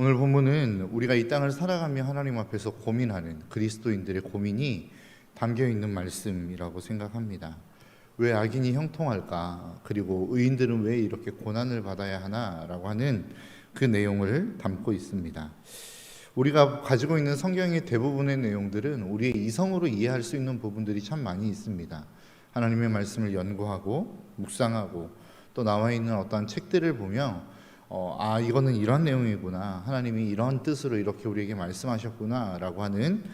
오늘 본문은 우리가 이 땅을 살아가며 하나님 앞에서 고민하는 그리스도인들의 고민이 담겨 있는 말씀이라고 생각합니다. 왜 악인이 형통할까? 그리고 의인들은 왜 이렇게 고난을 받아야 하나?라고 하는 그 내용을 담고 있습니다. 우리가 가지고 있는 성경의 대부분의 내용들은 우리의 이성으로 이해할 수 있는 부분들이 참 많이 있습니다. 하나님의 말씀을 연구하고 묵상하고 또 나와 있는 어떠한 책들을 보며 이거는 이런 내용이구나, 하나님이 이런 뜻으로 이렇게 우리에게 말씀하셨구나 라고 하는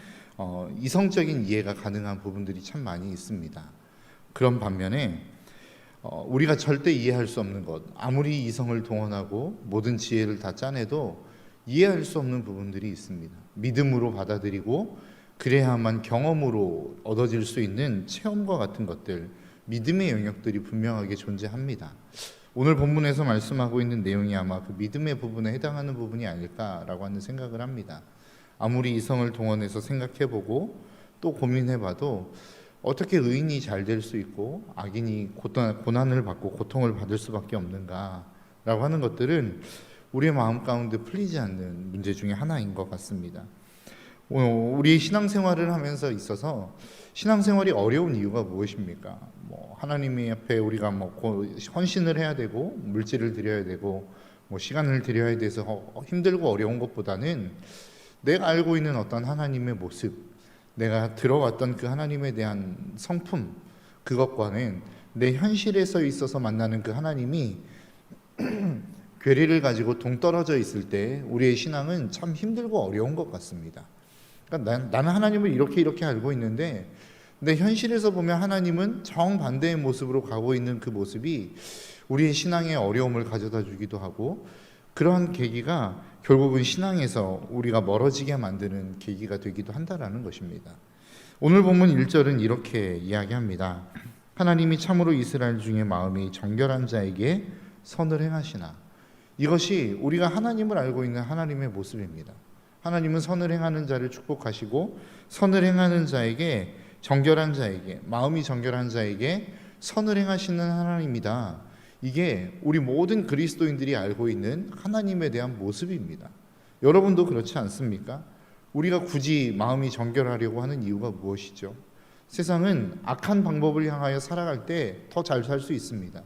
이성적인 이해가 가능한 부분들이 참 많이 있습니다. 그런 반면에 우리가 절대 이해할 수 없는 것, 아무리 이성을 동원하고 모든 지혜를 다 짜내도 이해할 수 없는 부분들이 있습니다. 믿음으로 받아들이고 그래야만 경험으로 얻어질 수 있는 체험과 같은 것들, 믿음의 영역들이 분명하게 존재합니다. 오늘 본문에서 말씀하고 있는 내용이 아마 그 믿음의 부분에 해당하는 부분이 아닐까라고 하는 생각을 합니다. 아무리 이성을 동원해서 생각해보고 또 고민해봐도 어떻게 의인이 잘 될 수 있고 악인이 고난을 받고 고통을 받을 수밖에 없는가라고 하는 것들은 우리의 마음 가운데 풀리지 않는 문제 중에 하나인 것 같습니다. 우리 신앙생활을 하면서 있어서 신앙생활이 어려운 이유가 무엇입니까? 하나님 앞에 우리가 헌신을 해야 되고 물질을 드려야 되고 시간을 드려야 돼서 힘들고 어려운 것보다는 내가 알고 있는 어떤 하나님의 모습, 내가 들어왔던 그 하나님에 대한 성품, 그것과는 내 현실에서 있어서 만나는 그 하나님이 괴리를 가지고 동떨어져 있을 때 우리의 신앙은 참 힘들고 어려운 것 같습니다. 그러니까 나는 하나님을 이렇게 알고 있는데 내 현실에서 보면 하나님은 정반대의 모습으로 가고 있는 그 모습이 우리의 신앙에 어려움을 가져다 주기도 하고, 그러한 계기가 결국은 신앙에서 우리가 멀어지게 만드는 계기가 되기도 한다라는 것입니다. 오늘 본문 1절은 이렇게 이야기합니다. 하나님이 참으로 이스라엘 중에 마음이 정결한 자에게 선을 행하시나. 이것이 우리가 하나님을 알고 있는 하나님의 모습입니다. 하나님은 선을 행하는 자를 축복하시고 선을 행하는 자에게, 정결한 자에게, 마음이 정결한 자에게 선을 행하시는 하나님이다. 이게 우리 모든 그리스도인들이 알고 있는 하나님에 대한 모습입니다. 여러분도 그렇지 않습니까? 우리가 굳이 마음이 정결하려고 하는 이유가 무엇이죠? 세상은 악한 방법을 향하여 살아갈 때 더 잘 살 수 있습니다.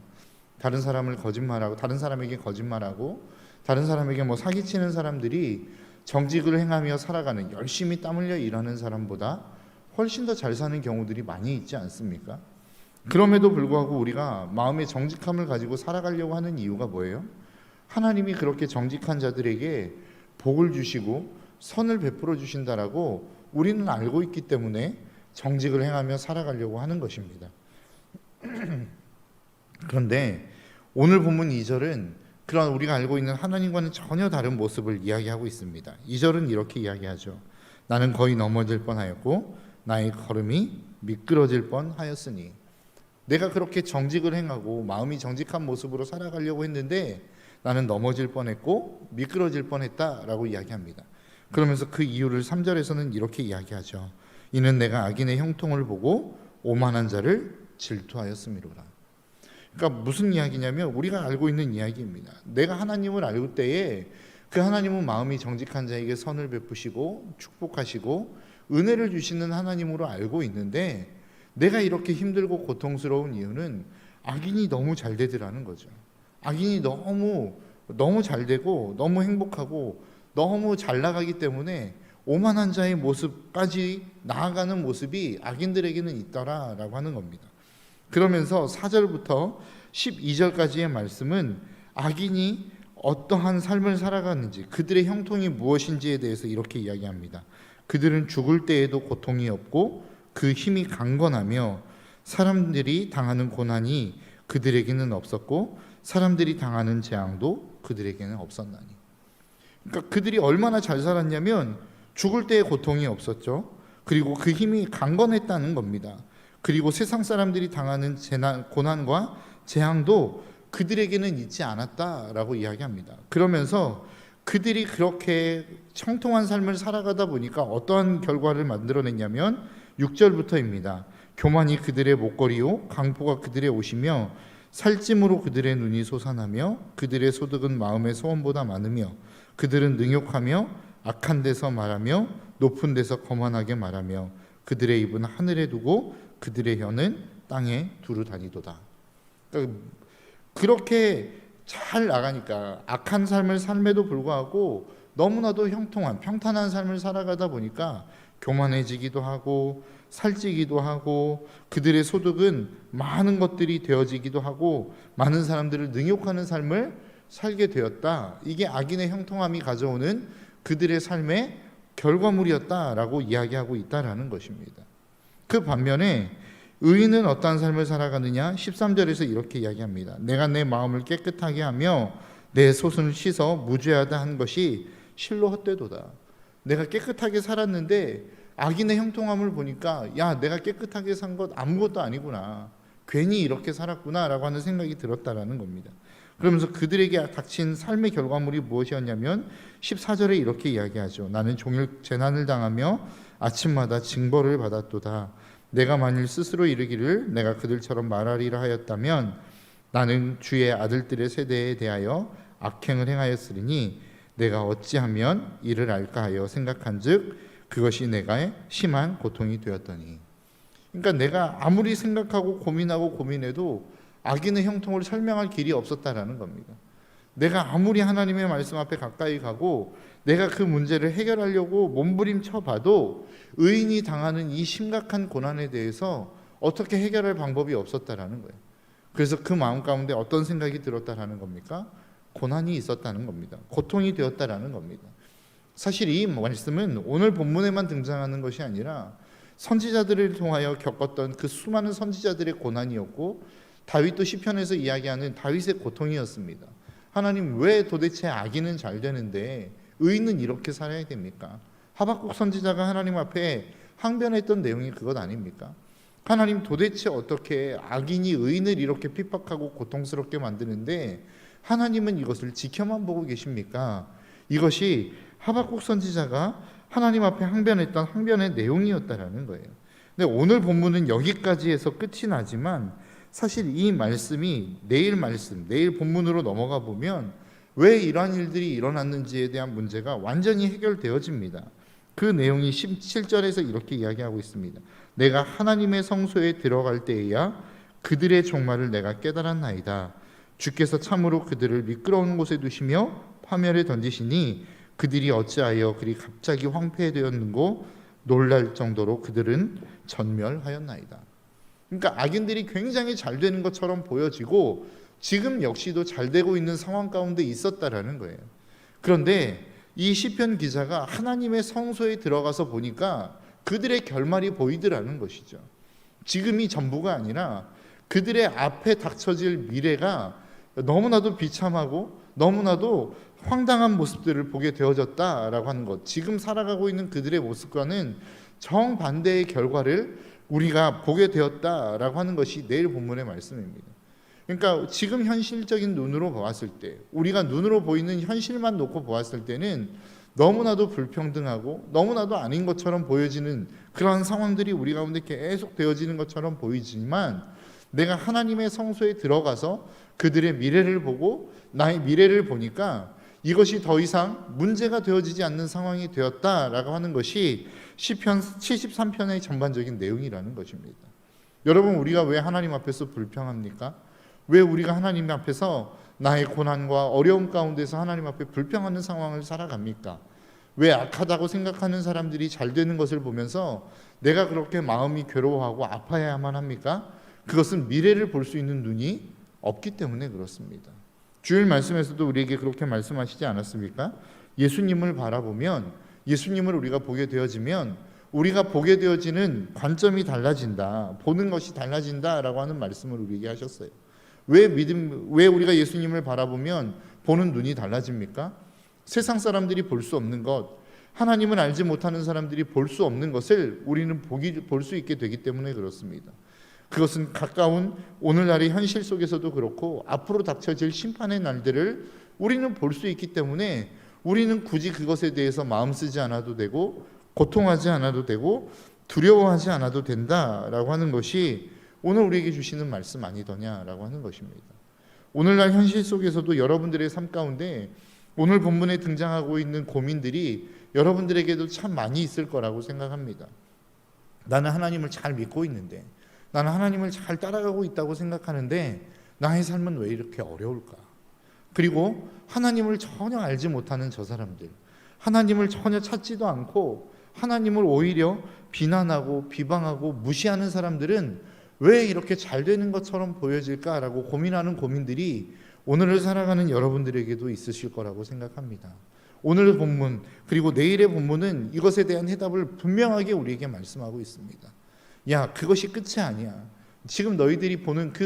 다른 사람을 거짓말하고, 다른 사람에게 거짓말하고, 다른 사람에게 사기치는 사람들이 정직을 행하며 살아가는, 열심히 땀 흘려 일하는 사람보다 훨씬 더 잘 사는 경우들이 많이 있지 않습니까? 그럼에도 불구하고 우리가 마음의 정직함을 가지고 살아가려고 하는 이유가 뭐예요? 하나님이 그렇게 정직한 자들에게 복을 주시고 선을 베풀어 주신다라고 우리는 알고 있기 때문에 정직을 행하며 살아가려고 하는 것입니다. 그런데 오늘 본문 2절은 그런 우리가 알고 있는 하나님과는 전혀 다른 모습을 이야기하고 있습니다. 2절은 이렇게 이야기하죠. 나는 거의 넘어질 뻔하였고 나의 걸음이 미끄러질 뻔하였으니. 내가 그렇게 정직을 행하고 마음이 정직한 모습으로 살아가려고 했는데 나는 넘어질 뻔했고 미끄러질 뻔했다라고 이야기합니다. 그러면서 그 이유를 3절에서는 이렇게 이야기하죠. 이는 내가 악인의 형통을 보고 오만한 자를 질투하였음이로라. 그러니까 무슨 이야기냐면 우리가 알고 있는 이야기입니다. 내가 하나님을 알 때에 그 하나님은 마음이 정직한 자에게 선을 베푸시고 축복하시고 은혜를 주시는 하나님으로 알고 있는데, 내가 이렇게 힘들고 고통스러운 이유는 악인이 너무 잘 되더라는 거죠. 악인이 너무 잘 되고 너무 행복하고 너무 잘 나가기 때문에 오만한 자의 모습까지 나아가는 모습이 악인들에게는 있더라라고 하는 겁니다. 그러면서 4절부터 12절까지의 말씀은 악인이 어떠한 삶을 살아가는지, 그들의 형통이 무엇인지에 대해서 이렇게 이야기합니다. 그들은 죽을 때에도 고통이 없고 그 힘이 강건하며 사람들이 당하는 고난이 그들에게는 없었고 사람들이 당하는 재앙도 그들에게는 없었나니. 그러니까 그들이 얼마나 잘 살았냐면 죽을 때의 고통이 없었죠. 그리고 그 힘이 강건했다는 겁니다. 그리고 세상 사람들이 당하는 고난과 재앙도 그들에게는 있지 않았다라고 이야기합니다. 그러면서 그들이 그렇게 청통한 삶을 살아가다 보니까 어떠한 결과를 만들어냈냐면 6절부터입니다. 교만이 그들의 목걸이요 강포가 그들의 옷이며 살찜으로 그들의 눈이 솟아나며 그들의 소득은 마음의 소원보다 많으며 그들은 능욕하며 악한 데서 말하며 높은 데서 거만하게 말하며 그들의 입은 하늘에 두고 그들의 혀는 땅에 두루 다니도다. 그러니까 그렇게 잘 나가니까 악한 삶을 삶에도 불구하고 너무나도 형통한 평탄한 삶을 살아가다 보니까 교만해지기도 하고 살찌기도 하고 그들의 소득은 많은 것들이 되어지기도 하고 많은 사람들을 능욕하는 삶을 살게 되었다. 이게 악인의 형통함이 가져오는 그들의 삶의 결과물이었다라고 이야기하고 있다라는 것입니다. 그 반면에 의인은 어떠한 삶을 살아가느냐? 13절에서 이렇게 이야기합니다. 내가 내 마음을 깨끗하게 하며 내 소순을 씻어 무죄하다 한 것이 실로 헛되도다. 내가 깨끗하게 살았는데 악인의 형통함을 보니까 야, 내가 깨끗하게 산 것 아무것도 아니구나. 괜히 이렇게 살았구나라고 하는 생각이 들었다라는 겁니다. 그러면서 그들에게 닥친 삶의 결과물이 무엇이었냐면 14절에 이렇게 이야기하죠. 나는 종일 재난을 당하며 아침마다 징벌을 받았도다. 내가 만일 스스로 이르기를 내가 그들처럼 말하리라 하였다면 나는 주의 아들들의 세대에 대하여 악행을 행하였으리니 내가 어찌하면 이를 알까 하여 생각한즉 그것이 내가 심한 고통이 되었더니. 그러니까 내가 아무리 생각하고 고민해도 악인의 형통을 설명할 길이 없었다라는 겁니다. 내가 아무리 하나님의 말씀 앞에 가까이 가고 내가 그 문제를 해결하려고 몸부림쳐 봐도 의인이 당하는 이 심각한 고난에 대해서 어떻게 해결할 방법이 없었다라는 거예요. 그래서 그 마음 가운데 어떤 생각이 들었다라는 겁니까? 고난이 있었다는 겁니다. 고통이 되었다라는 겁니다. 사실 이 말씀은 오늘 본문에만 등장하는 것이 아니라 선지자들을 통하여 겪었던 그 수많은 선지자들의 고난이었고 다윗도 시편에서 이야기하는 다윗의 고통이었습니다. 하나님, 왜 도대체 악인은 잘 되는데 의인은 이렇게 살아야 됩니까? 하박국 선지자가 하나님 앞에 항변했던 내용이 그것 아닙니까? 하나님, 도대체 어떻게 악인이 의인을 이렇게 핍박하고 고통스럽게 만드는데 하나님은 이것을 지켜만 보고 계십니까? 이것이 하박국 선지자가 하나님 앞에 항변했던 항변의 내용이었다라는 거예요. 근데 오늘 본문은 여기까지 해서 끝이 나지만 사실 이 말씀이 내일 본문으로 넘어가 보면 왜 이러한 일들이 일어났는지에 대한 문제가 완전히 해결되어집니다. 그 내용이 17절에서 이렇게 이야기하고 있습니다. 내가 하나님의 성소에 들어갈 때에야 그들의 종말을 내가 깨달았나이다. 주께서 참으로 그들을 미끄러운 곳에 두시며 파멸에 던지시니 그들이 어찌하여 그리 갑자기 황폐되었는고 놀랄 정도로 그들은 전멸하였나이다. 그러니까 악인들이 굉장히 잘 되는 것처럼 보여지고 지금 역시도 잘 되고 있는 상황 가운데 있었다라는 거예요. 그런데 이 시편 기자가 하나님의 성소에 들어가서 보니까 그들의 결말이 보이더라는 것이죠. 지금이 전부가 아니라 그들의 앞에 닥쳐질 미래가 너무나도 비참하고 너무나도 황당한 모습들을 보게 되어졌다라고 하는 것. 지금 살아가고 있는 그들의 모습과는 정반대의 결과를 우리가 보게 되었다라고 하는 것이 내일 본문의 말씀입니다. 그러니까 지금 현실적인 눈으로 보았을 때, 우리가 눈으로 보이는 현실만 놓고 보았을 때는 너무나도 불평등하고 너무나도 아닌 것처럼 보여지는 그러한 상황들이 우리 가운데 계속 되어지는 것처럼 보이지만 내가 하나님의 성소에 들어가서 그들의 미래를 보고 나의 미래를 보니까 이것이 더 이상 문제가 되어지지 않는 상황이 되었다라고 하는 것이 시편 73편의 전반적인 내용이라는 것입니다. 여러분, 우리가 왜 하나님 앞에서 불평합니까? 왜 우리가 하나님 앞에서 나의 고난과 어려움 가운데서 하나님 앞에 불평하는 상황을 살아갑니까? 왜 악하다고 생각하는 사람들이 잘 되는 것을 보면서 내가 그렇게 마음이 괴로워하고 아파야만 합니까? 그것은 미래를 볼 수 있는 눈이 없기 때문에 그렇습니다. 주일 말씀에서도 우리에게 그렇게 말씀하시지 않았습니까? 예수님을 바라보면, 예수님을 우리가 보게 되어지면 우리가 보게 되어지는 관점이 달라진다, 보는 것이 달라진다라고 하는 말씀을 우리에게 하셨어요. 왜 우리가 예수님을 바라보면 보는 눈이 달라집니까? 세상 사람들이 볼 수 없는 것, 하나님을 알지 못하는 사람들이 볼 수 없는 것을 우리는 볼 수 있게 되기 때문에 그렇습니다. 그것은 가까운 오늘날의 현실 속에서도 그렇고 앞으로 닥쳐질 심판의 날들을 우리는 볼 수 있기 때문에 우리는 굳이 그것에 대해서 마음 쓰지 않아도 되고 고통하지 않아도 되고 두려워하지 않아도 된다라고 하는 것이 오늘 우리에게 주시는 말씀 아니더냐라고 하는 것입니다. 오늘날 현실 속에서도 여러분들의 삶 가운데 오늘 본문에 등장하고 있는 고민들이 여러분들에게도 참 많이 있을 거라고 생각합니다. 나는 하나님을 잘 믿고 있는데, 나는 하나님을 잘 따라가고 있다고 생각하는데 나의 삶은 왜 이렇게 어려울까? 그리고 하나님을 전혀 알지 못하는 저 사람들, 하나님을 전혀 찾지도 않고 하나님을 오히려 비난하고 비방하고 무시하는 사람들은 왜 이렇게 잘 되는 것처럼 보여질까라고 고민하는 고민들이 오늘을 살아가는 여러분들에게도 있으실 거라고 생각합니다. 오늘 본문 그리고 내일의 본문은 이것에 대한 해답을 분명하게 우리에게 말씀하고 있습니다. 야, 그것이 끝이 아니야. 지금 너희들이 보는 그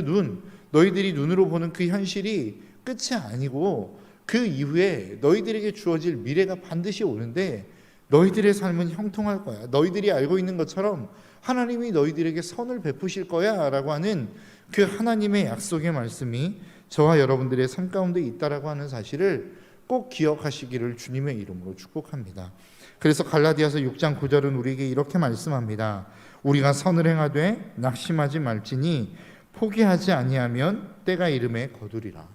너희들이 눈으로 보는 그 현실이 끝이 아니고 그 이후에 너희들에게 주어질 미래가 반드시 오는데 너희들의 삶은 형통할 거야. 너희들이 알고 있는 것처럼 하나님이 너희들에게 선을 베푸실 거야 라고 하는 그 하나님의 약속의 말씀이 저와 여러분들의 삶 가운데 있다라고 하는 사실을 꼭 기억하시기를 주님의 이름으로 축복합니다. 그래서 갈라디아서 6장 9절은 우리에게 이렇게 말씀합니다. 우리가 선을 행하되 낙심하지 말지니 포기하지 아니하면 때가 이름에 거두리라.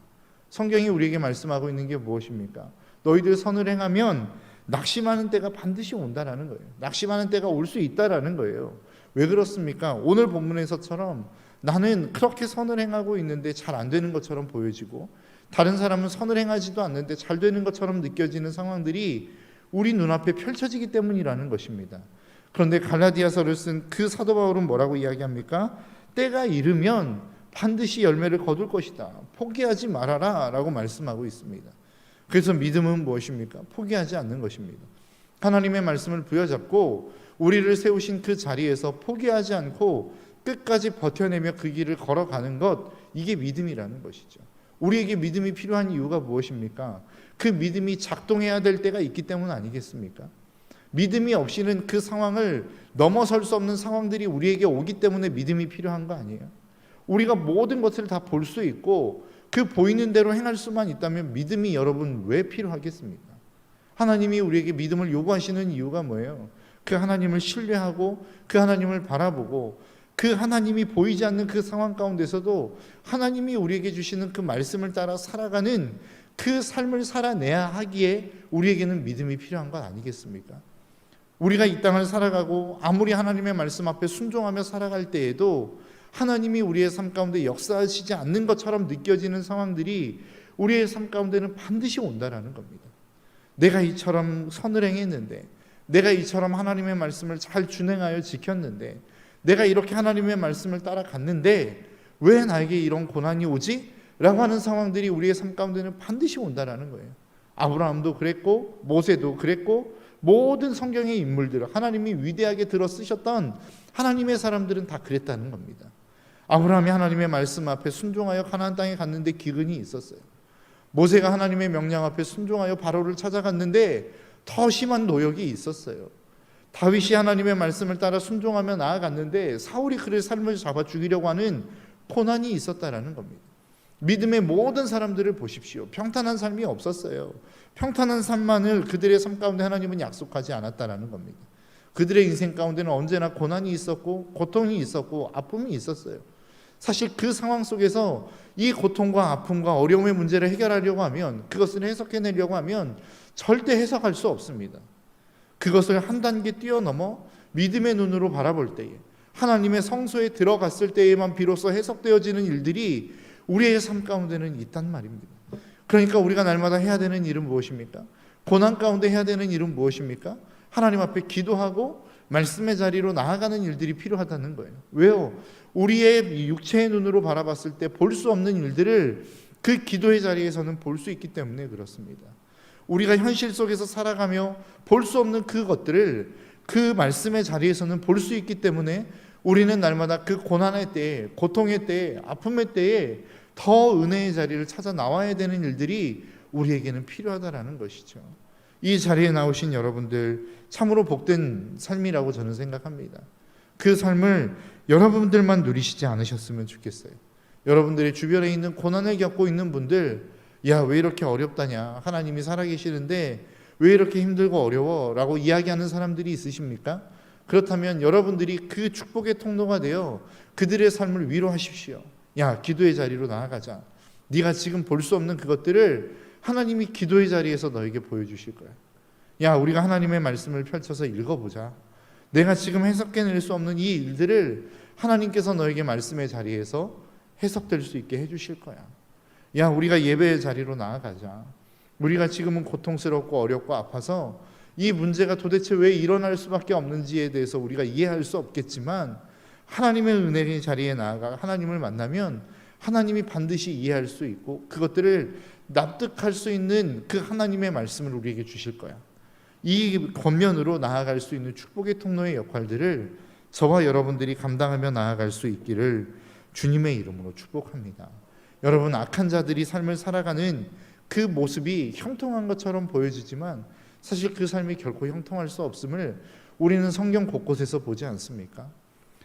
성경이 우리에게 말씀하고 있는 게 무엇입니까? 너희들 선을 행하면 낙심하는 때가 반드시 온다라는 거예요. 낙심하는 때가 올 수 있다라는 거예요. 왜 그렇습니까? 오늘 본문에서처럼 나는 그렇게 선을 행하고 있는데 잘 안 되는 것처럼 보여지고 다른 사람은 선을 행하지도 않는데 잘 되는 것처럼 느껴지는 상황들이 우리 눈앞에 펼쳐지기 때문이라는 것입니다. 그런데 갈라디아서를 쓴 그 사도 바울은 뭐라고 이야기합니까? 때가 이르면 반드시 열매를 거둘 것이다. 포기하지 말아라 라고 말씀하고 있습니다. 그래서 믿음은 무엇입니까? 포기하지 않는 것입니다. 하나님의 말씀을 부여잡고 우리를 세우신 그 자리에서 포기하지 않고 끝까지 버텨내며 그 길을 걸어가는 것, 이게 믿음이라는 것이죠. 우리에게 믿음이 필요한 이유가 무엇입니까? 그 믿음이 작동해야 될 때가 있기 때문 아니겠습니까? 믿음이 없이는 그 상황을 넘어설 수 없는 상황들이 우리에게 오기 때문에 믿음이 필요한 거 아니에요? 우리가 모든 것을 다 볼 수 있고 그 보이는 대로 행할 수만 있다면 믿음이 여러분 왜 필요하겠습니까? 하나님이 우리에게 믿음을 요구하시는 이유가 뭐예요? 그 하나님을 신뢰하고 그 하나님을 바라보고 그 하나님이 보이지 않는 그 상황 가운데서도 하나님이 우리에게 주시는 그 말씀을 따라 살아가는 그 삶을 살아내야 하기에 우리에게는 믿음이 필요한 것 아니겠습니까? 우리가 이 땅을 살아가고 아무리 하나님의 말씀 앞에 순종하며 살아갈 때에도 하나님이 우리의 삶 가운데 역사하시지 않는 것처럼 느껴지는 상황들이 우리의 삶 가운데는 반드시 온다라는 겁니다. 내가 이처럼 선을 행했는데, 내가 이처럼 하나님의 말씀을 잘 준행하여 지켰는데, 내가 이렇게 하나님의 말씀을 따라갔는데 왜 나에게 이런 고난이 오지? 라고 하는 상황들이 우리의 삶 가운데는 반드시 온다라는 거예요. 아브라함도 그랬고 모세도 그랬고 모든 성경의 인물들, 하나님이 위대하게 들어 쓰셨던 하나님의 사람들은 다 그랬다는 겁니다. 아브라함이 하나님의 말씀 앞에 순종하여 가나안 땅에 갔는데 기근이 있었어요. 모세가 하나님의 명령 앞에 순종하여 바로를 찾아갔는데 더 심한 노역이 있었어요. 다윗이 하나님의 말씀을 따라 순종하며 나아갔는데 사울이 그의 삶을 잡아 죽이려고 하는 고난이 있었다라는 겁니다. 믿음의 모든 사람들을 보십시오. 평탄한 삶이 없었어요. 평탄한 삶만을 그들의 삶 가운데 하나님은 약속하지 않았다라는 겁니다. 그들의 인생 가운데는 언제나 고난이 있었고 고통이 있었고 아픔이 있었어요. 사실 그 상황 속에서 이 고통과 아픔과 어려움의 문제를 해결하려고 하면, 그것을 해석해내려고 하면 절대 해석할 수 없습니다. 그것을 한 단계 뛰어넘어 믿음의 눈으로 바라볼 때에, 하나님의 성소에 들어갔을 때에만 비로소 해석되어지는 일들이 우리의 삶 가운데는 있단 말입니다. 그러니까 우리가 날마다 해야 되는 일은 무엇입니까? 고난 가운데 해야 되는 일은 무엇입니까? 하나님 앞에 기도하고 말씀의 자리로 나아가는 일들이 필요하다는 거예요. 왜요? 우리의 육체의 눈으로 바라봤을 때 볼 수 없는 일들을 그 기도의 자리에서는 볼 수 있기 때문에 그렇습니다. 우리가 현실 속에서 살아가며 볼 수 없는 그것들을 그 말씀의 자리에서는 볼 수 있기 때문에 우리는 날마다 그 고난의 때에, 고통의 때에, 아픔의 때에 더 은혜의 자리를 찾아 나와야 되는 일들이 우리에게는 필요하다라는 것이죠. 이 자리에 나오신 여러분들 참으로 복된 삶이라고 저는 생각합니다. 그 삶을 여러분들만 누리시지 않으셨으면 좋겠어요. 여러분들의 주변에 있는 고난을 겪고 있는 분들, 야, 왜 이렇게 어렵다냐, 하나님이 살아계시는데 왜 이렇게 힘들고 어려워 라고 이야기하는 사람들이 있으십니까? 그렇다면 여러분들이 그 축복의 통로가 되어 그들의 삶을 위로하십시오. 야, 기도의 자리로 나아가자. 네가 지금 볼 수 없는 그것들을 하나님이 기도의 자리에서 너에게 보여주실 거야. 야, 우리가 하나님의 말씀을 펼쳐서 읽어보자. 내가 지금 해석해낼 수 없는 이 일들을 하나님께서 너에게 말씀의 자리에서 해석될 수 있게 해주실 거야. 야, 우리가 예배의 자리로 나아가자. 우리가 지금은 고통스럽고 어렵고 아파서 이 문제가 도대체 왜 일어날 수밖에 없는지에 대해서 우리가 이해할 수 없겠지만, 하나님의 은혜의 자리에 나아가 하나님을 만나면 하나님이 반드시 이해할 수 있고 그것들을 납득할 수 있는 그 하나님의 말씀을 우리에게 주실 거야. 이 권면으로 나아갈 수 있는 축복의 통로의 역할들을 저와 여러분들이 감당하며 나아갈 수 있기를 주님의 이름으로 축복합니다. 여러분, 악한 자들이 삶을 살아가는 그 모습이 형통한 것처럼 보여지지만 사실 그 삶이 결코 형통할 수 없음을 우리는 성경 곳곳에서 보지 않습니까?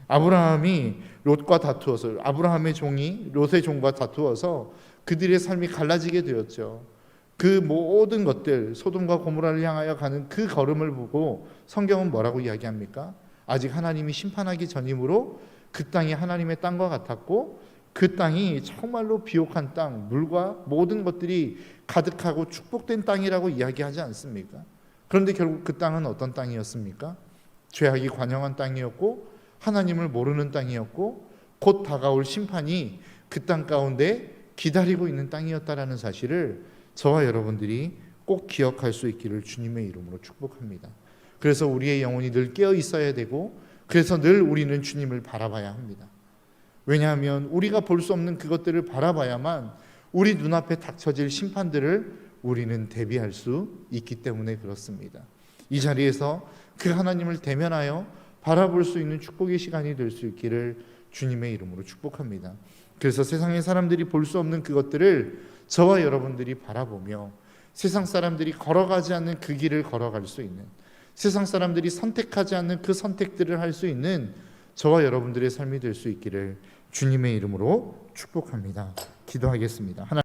아브라함이 롯과 다투어서, 아브라함의 종이 롯의 종과 다투어서 그들의 삶이 갈라지게 되었죠. 그 모든 것들, 소돔과 고모라를 향하여 가는 그 걸음을 보고 성경은 뭐라고 이야기합니까? 아직 하나님이 심판하기 전이므로 그 땅이 하나님의 땅과 같았고 그 땅이 정말로 비옥한 땅, 물과 모든 것들이 가득하고 축복된 땅이라고 이야기하지 않습니까? 그런데 결국 그 땅은 어떤 땅이었습니까? 죄악이 관영한 땅이었고 하나님을 모르는 땅이었고 곧 다가올 심판이 그 땅 가운데 기다리고 있는 땅이었다라는 사실을 저와 여러분들이 꼭 기억할 수 있기를 주님의 이름으로 축복합니다. 그래서 우리의 영혼이 늘 깨어 있어야 되고, 그래서 늘 우리는 주님을 바라봐야 합니다. 왜냐하면 우리가 볼 수 없는 그것들을 바라봐야만 우리 눈앞에 닥쳐질 심판들을 우리는 대비할 수 있기 때문에 그렇습니다. 이 자리에서 그 하나님을 대면하여 바라볼 수 있는 축복의 시간이 될 수 있기를 주님의 이름으로 축복합니다. 그래서 세상의 사람들이 볼 수 없는 그것들을 저와 여러분들이 바라보며 세상 사람들이 걸어가지 않는 그 길을 걸어갈 수 있는, 세상 사람들이 선택하지 않는 그 선택들을 할 수 있는 저와 여러분들의 삶이 될 수 있기를 주님의 이름으로 축복합니다. 기도하겠습니다.